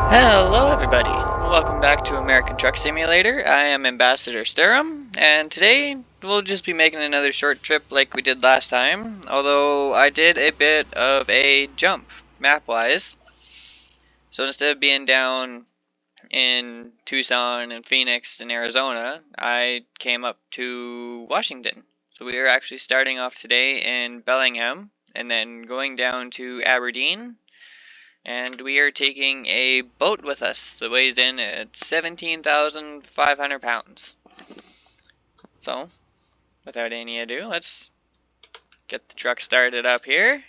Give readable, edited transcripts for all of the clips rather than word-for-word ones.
Hello everybody, welcome back to American Truck Simulator. I am Ambassador Sterum, and today we'll just be making another short trip like we did last time, although I did a bit of a jump, map-wise. So instead of being down in Tucson and Phoenix and Arizona, I came up to Washington. So we are actually starting off today in Bellingham, and then going down to Aberdeen. And we are taking a boat with us that weighs in at 17,500 pounds. So, without any ado, let's get the truck started up here.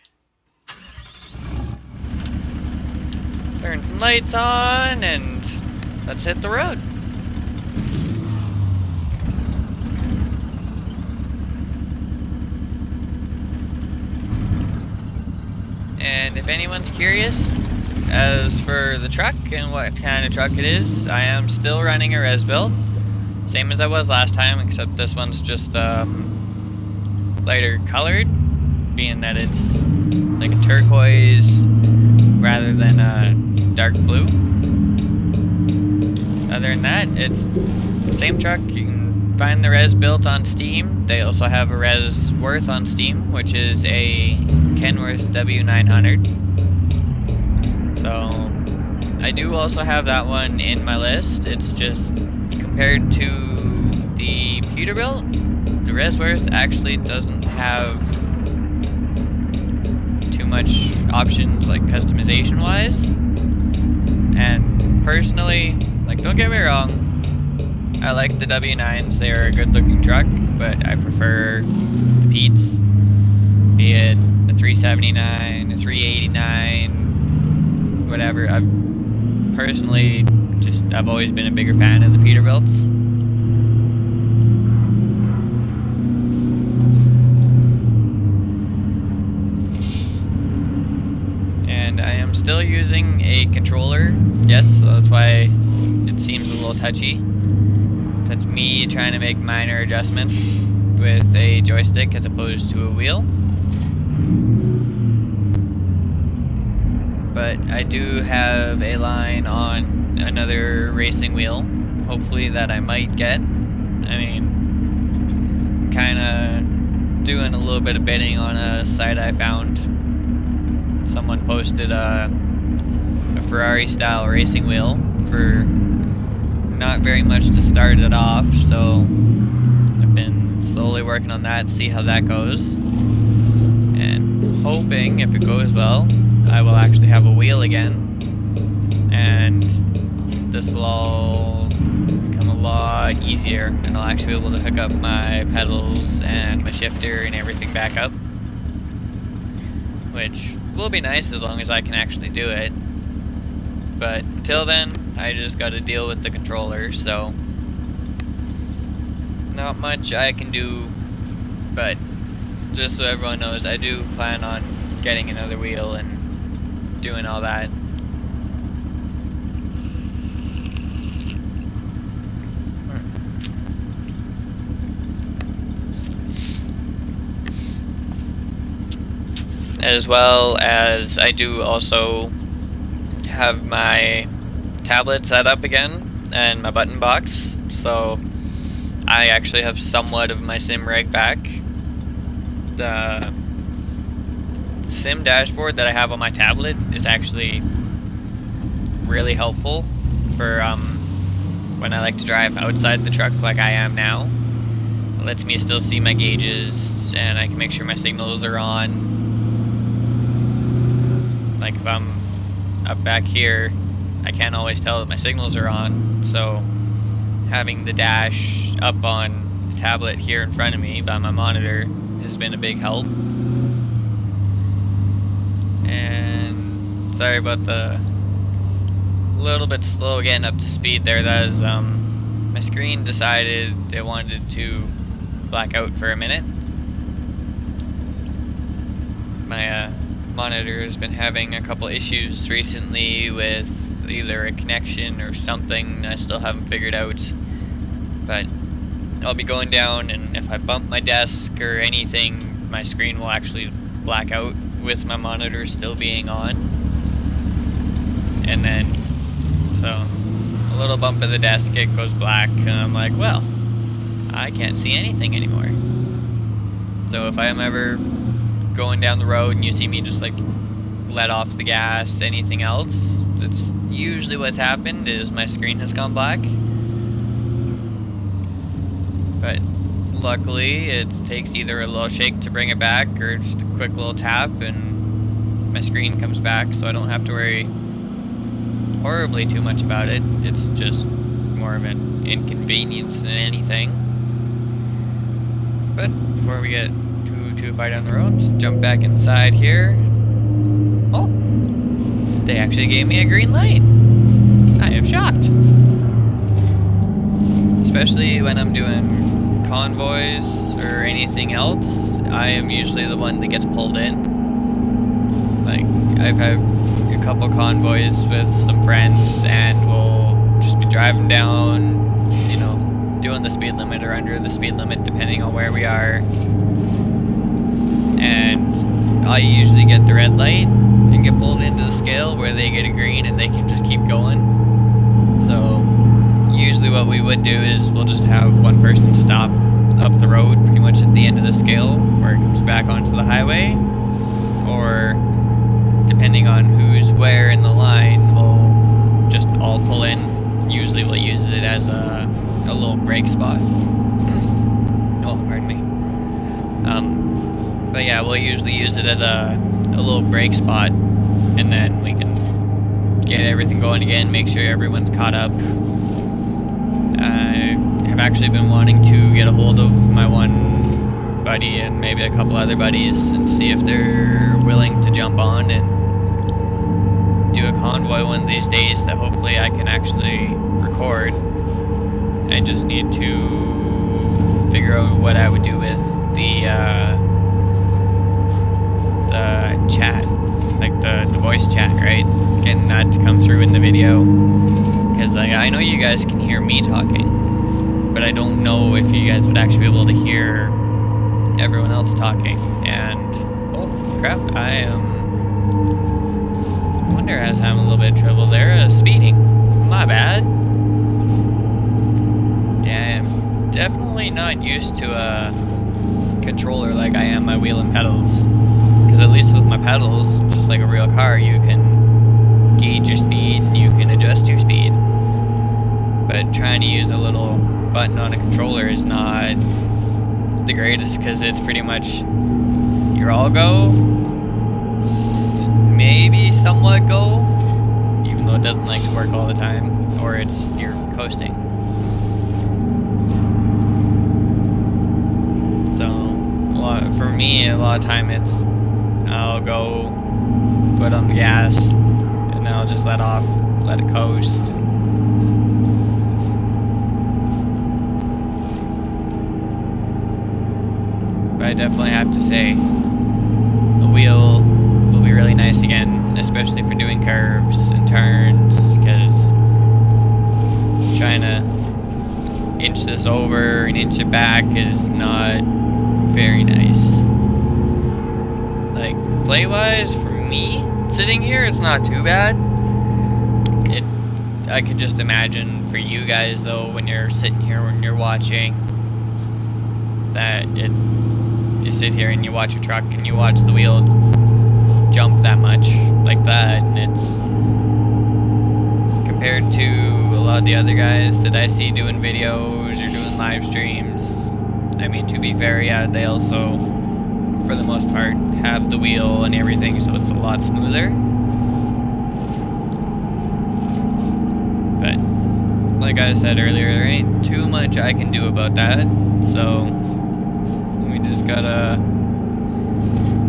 Turn some lights on and let's hit the road. And if anyone's curious, as for the truck and what kind of truck it is, I am still running a Rezbuilt, same as I was last time, except this one's just lighter colored, being that it's like a turquoise rather than a dark blue. Other than that, it's the same truck. You can find the Rezbuilt on Steam. They also have a Rezworth on Steam, which is a Kenworth W900. So I do also have that one in my list. It's just compared to the Peterbilt, the Rezworth actually doesn't have too much options like customization wise. And personally, like, don't get me wrong, I like the W9s. They are a good looking truck, but I prefer the Pete's, be it a 379, a 389, whatever. I've always been a bigger fan of the Peterbilts. And I am still using a controller. Yes, so that's why it seems a little touchy. That's me trying to make minor adjustments with a joystick as opposed to a wheel. But I do have a line on another racing wheel, hopefully, that I might get. I mean, kinda doing a little bit of bidding on a site I found. Someone posted a Ferrari style racing wheel for not very much to start it off, so I've been slowly working on that, see how that goes. And hoping, if it goes well, I will actually have a wheel again, and this will all become a lot easier, and I'll actually be able to hook up my pedals and my shifter and everything back up, which will be nice as long as I can actually do it. But until then, I just got to deal with the controller, so not much I can do. But just so everyone knows, I do plan on getting another wheel and doing all that. As well as I do also have my tablet set up again and my button box, so I actually have somewhat of my sim rig back. The sim dashboard that I have on my tablet is actually really helpful for when I like to drive outside the truck like I am now. It lets me still see my gauges, and I can make sure my signals are on. Like if I'm up back here, I can't always tell that my signals are on, so having the dash up on the tablet here in front of me by my monitor has been a big help. And sorry about the little bit slow getting up to speed there. That is my screen decided it wanted to black out for a minute. My monitor has been having a couple issues recently with either a connection or something I still haven't figured out. But I'll be going down, and if I bump my desk or anything, my screen will actually black out with my monitor still being on. and then so a little bump of the desk, it goes black, and I'm like, well, I can't see anything anymore. So if I'm ever going down the road and you see me just like let off the gas, anything else, that's usually what's happened, is my screen has gone black. But luckily it takes either a little shake to bring it back or just a quick little tap and my screen comes back, so I don't have to worry horribly too much about it. It's just more of an inconvenience than anything. But before we get too far down the road, let's jump back inside here. Oh, they actually gave me a green light. I am shocked. Especially when I'm doing convoys or anything else, I am usually the one that gets pulled in. Like, I've had a couple convoys with some friends, and we'll just be driving down, you know, doing the speed limit or under the speed limit depending on where we are. And I usually get the red light and get pulled into the scale where they get a green and they can just keep going. So usually what we would do is we'll just have one person stop up the road pretty much at the end of the scale where it comes back onto the highway, or depending on who's where in the line, we'll just all pull in. Usually we'll use it as a little brake spot. Oh, pardon me. But yeah, we'll usually use it as a little brake spot, and then we can get everything going again, make sure everyone's caught up. I've actually been wanting to get a hold of my one buddy and maybe a couple other buddies and see if they're willing to jump on and do a convoy one of these days that hopefully I can actually record. I just need to figure out what I would do with the chat, like the voice chat, right? Getting that to come through in the video, because I know you guys can hear me talking, but I don't know if you guys would actually be able to hear everyone else talking. And oh crap, I wonder I was having a little bit of trouble there. Speeding, my bad. Yeah, I'm definitely not used to a controller like I am my wheel and pedals. Because at least with my pedals, just like a real car, you can gauge your speed and you can adjust your speed. But trying to use a little button on a controller is not the greatest, because it's pretty much your all go, maybe somewhat go, even though it doesn't like to work all the time, or it's you're coasting. So for me, a lot of time it's I'll go put on the gas and then I'll just let it coast. But I definitely have to say the wheel will be really nice again, especially for doing curves and turns, because trying to inch this over and inch it back is not very nice. Like, play-wise, for me, sitting here, it's not too bad. I could just imagine for you guys, though, when you're sitting here, when you're watching, that you sit here and you watch your truck and you watch the wheel jump that much, like that, and it's compared to a lot of the other guys that I see doing videos or doing live streams. I mean, to be fair, yeah, they also, for the most part, have the wheel and everything, so it's a lot smoother. But like I said earlier, there ain't too much I can do about that, so we just gotta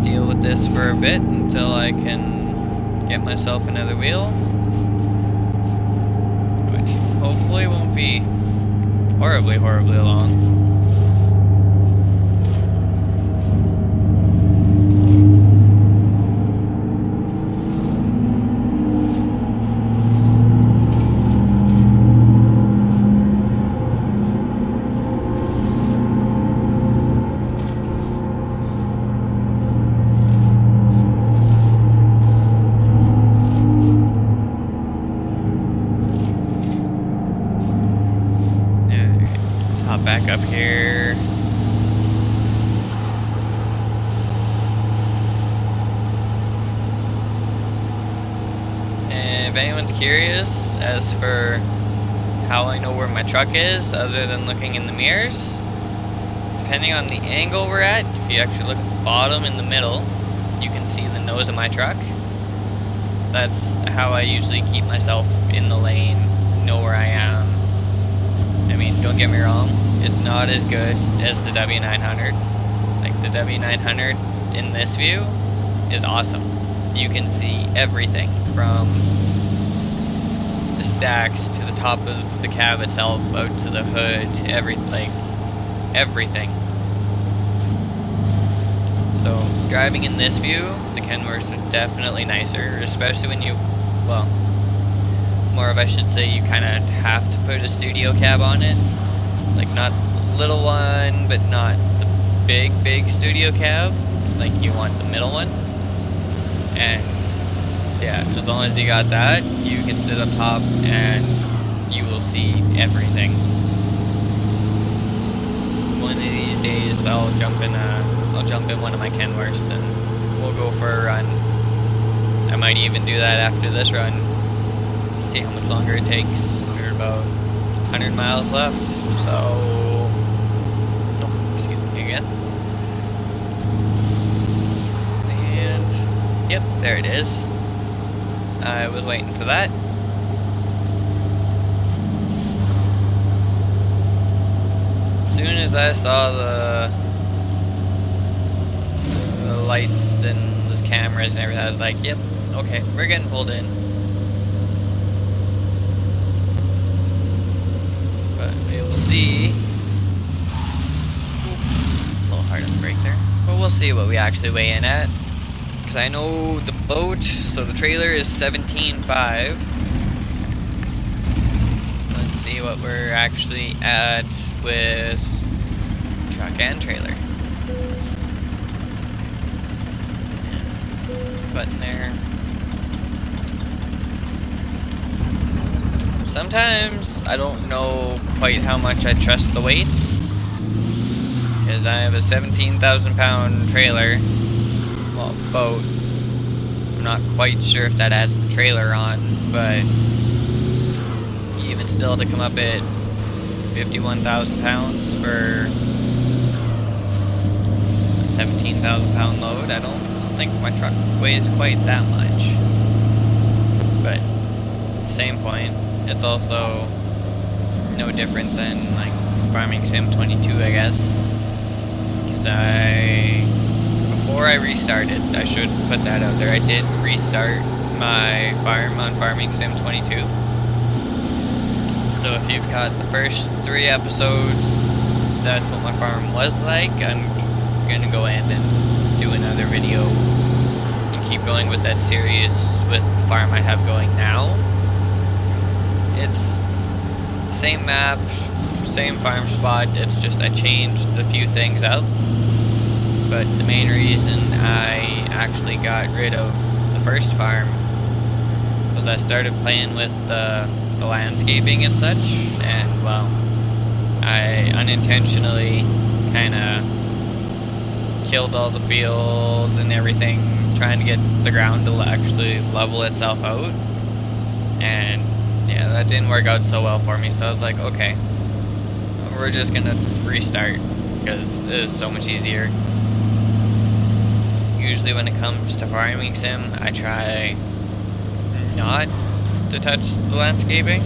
deal with this for a bit until I can get myself another wheel, which hopefully won't be horribly long. up here. And if anyone's curious as for how I know where my truck is, other than looking in the mirrors, depending on the angle we're at, if you actually look at the bottom in the middle, you can see the nose of my truck. That's how I usually keep myself in the lane, know where I am. I mean, don't get me wrong, it's not as good as the W900. Like, the W900 in this view is awesome. You can see everything from the stacks to the top of the cab itself, out to the hood, everything. So, driving in this view, the Kenworths are definitely nicer, especially when you, well, more of I should say you kind of have to put a studio cab on it. Like, not the little one, but not the big studio cab. Like, you want the middle one. And, yeah, as long as you got that, you can sit up top and you will see everything. One of these days, I'll jump in one of my Kenworths and we'll go for a run. I might even do that after this run. See how much longer it takes. We're about 100 miles left, so... Oh, excuse me again. And... yep, there it is. I was waiting for that. As soon as I saw the lights and the cameras and everything, I was like, yep, okay, we're getting pulled in. But we will see. Ooh, a little hard on the brake there. But we'll see what we actually weigh in at. Because I know the boat, so the trailer is 17.5. Let's see what we're actually at with truck and trailer. Button there. Sometimes I don't know quite how much I trust the weights, because I have a 17,000 pound trailer, well, boat. I'm not quite sure if that has the trailer on, but even still, to come up at 51,000 pounds for a 17,000 pound load, I don't think my truck weighs quite that much. But at the same point, it's also no different than like Farming Sim 22, I guess. Because before I restarted, I should put that out there, I did restart my farm on Farming Sim 22. So if you've got the first 3 episodes, that's what my farm was like. I'm gonna go in and do another video and keep going with that series with the farm I have going now. It's the same map, same farm spot, it's just I changed a few things up. But the main reason I actually got rid of the first farm was I started playing with the landscaping and such, and well, I unintentionally kind of killed all the fields and everything, trying to get the ground to actually level itself out, and yeah, that didn't work out so well for me. So I was like, okay, we're just gonna restart because it is so much easier. Usually when it comes to Farming Sim, I try not to touch the landscaping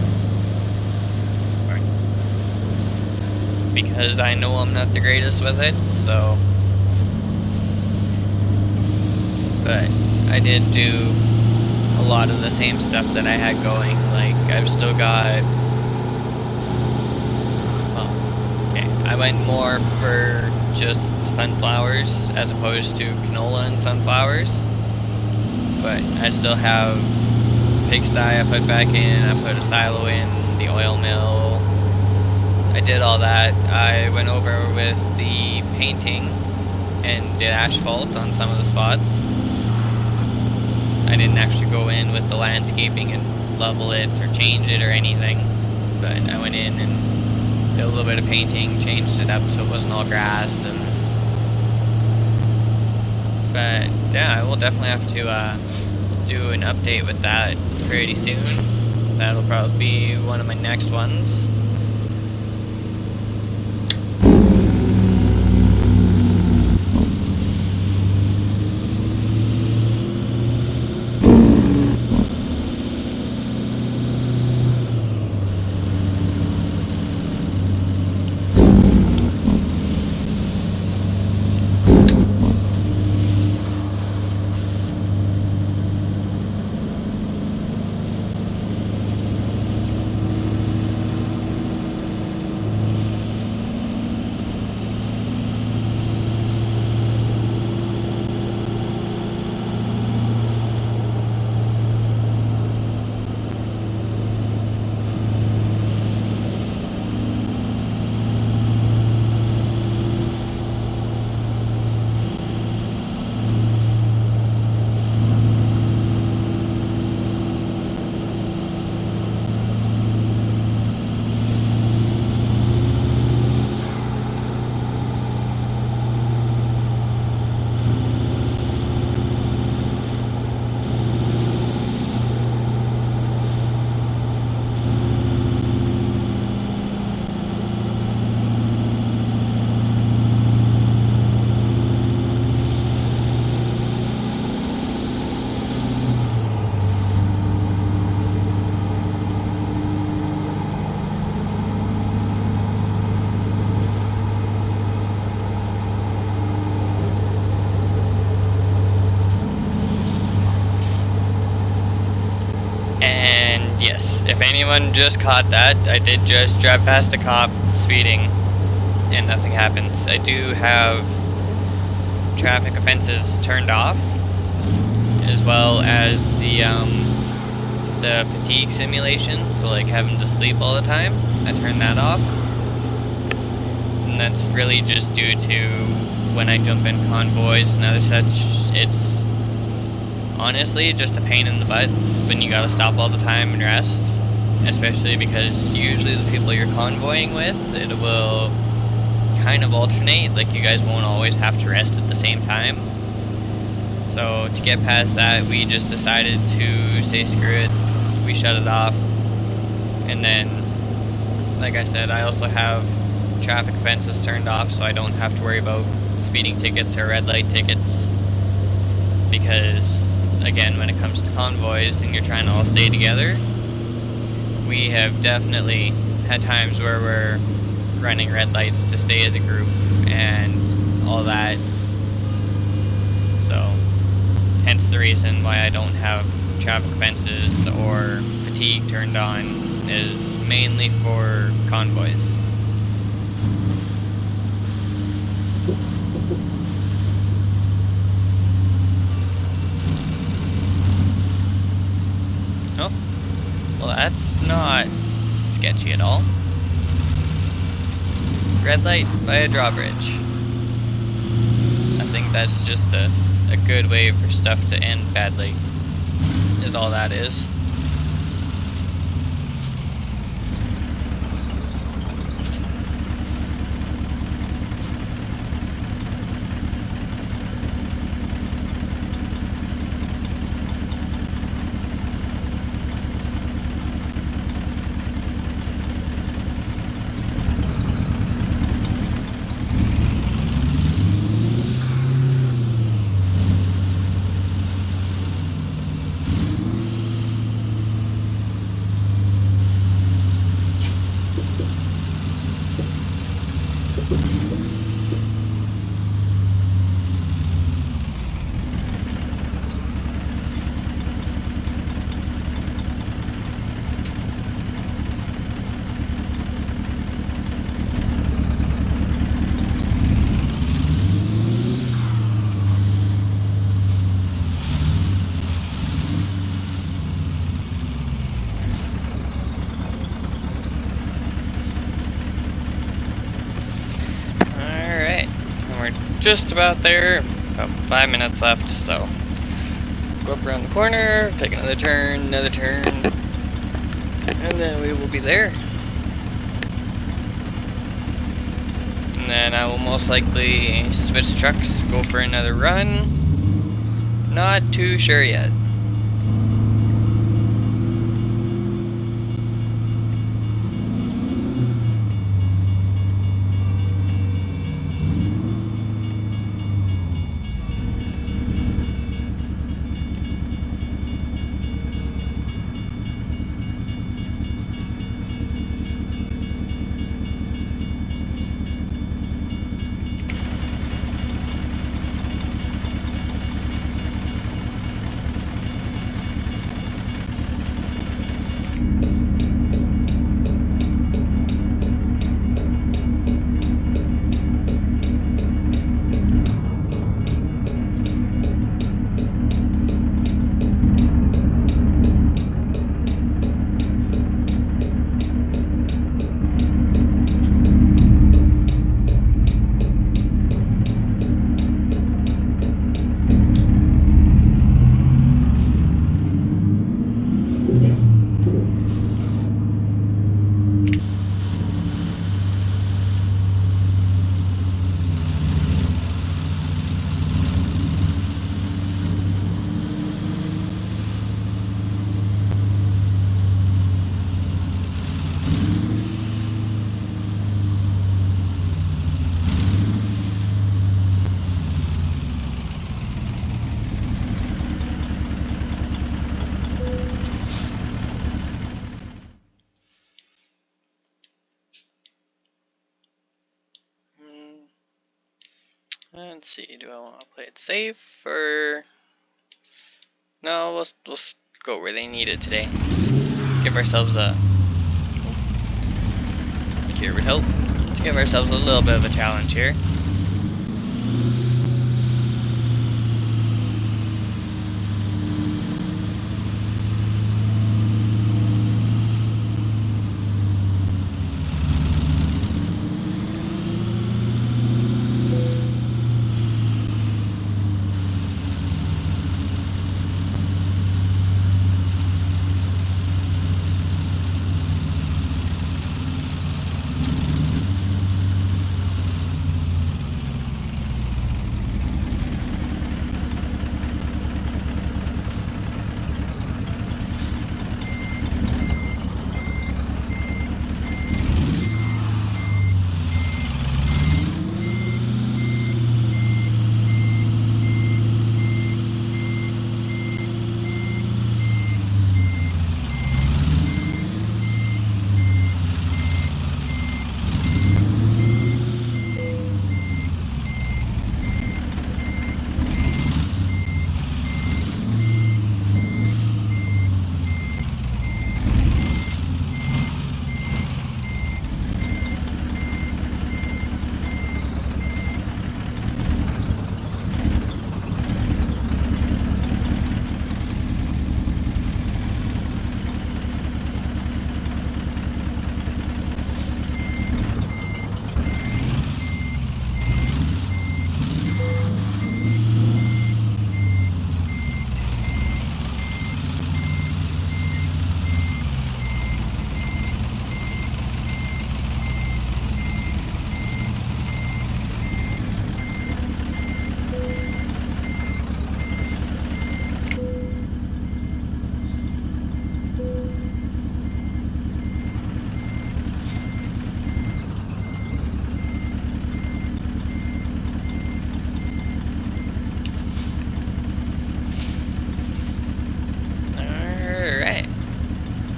because I know I'm not the greatest with it, so. But I did do a lot of the same stuff that I had going. Like, I've still got, well, okay, I went more for just sunflowers as opposed to canola and sunflowers, but I still have pigsty I put back in, I put a silo in, the oil mill, I did all that. I went over with the painting and did asphalt on some of the spots. I didn't actually go in with the landscaping and level it or change it or anything, but I went in and did a little bit of painting, changed it up so it wasn't all grass, but yeah, I will definitely have to do an update with that pretty soon. That'll probably be one of my next ones. And yes, if anyone just caught that, I did just drive past a cop speeding and nothing happened. I do have traffic offenses turned off, as well as the fatigue simulation, so like having to sleep all the time, I turned that off. And that's really just due to when I jump in convoys and other such, it's honestly just a pain in the butt when you gotta stop all the time and rest, especially because usually the people you're convoying with, it will kind of alternate, like you guys won't always have to rest at the same time. So to get past that, we just decided to say screw it, we shut it off. And then, like I said, I also have traffic offenses turned off, so I don't have to worry about speeding tickets or red light tickets, because again, when it comes to convoys and you're trying to all stay together, we have definitely had times where we're running red lights to stay as a group and all that. So hence the reason why I don't have traffic offenses or fatigue turned on, is mainly for convoys. Oh, well that's not sketchy at all. Red light by a drawbridge. I think that's just a good way for stuff to end badly, is all that is. Just about there, about 5 minutes left, so go up around the corner, take another turn, and then we will be there. And then I will most likely switch trucks, go for another run. Not too sure yet. Let's see, do I want to play it safe or... No, we'll go where they need it today. Give ourselves a... Here would help. Let's give ourselves a little bit of a challenge here.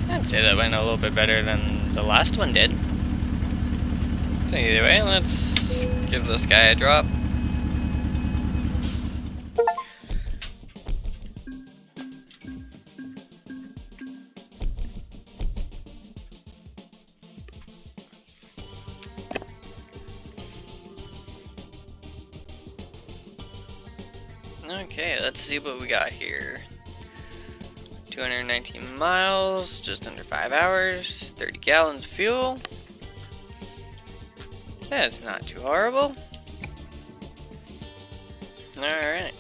I'd say that went a little bit better than the last one did. So either way, let's give this guy a drop. Okay, let's see what we got here. 219 miles, just under 5 hours, 30 gallons of fuel. That's not too horrible. Alright.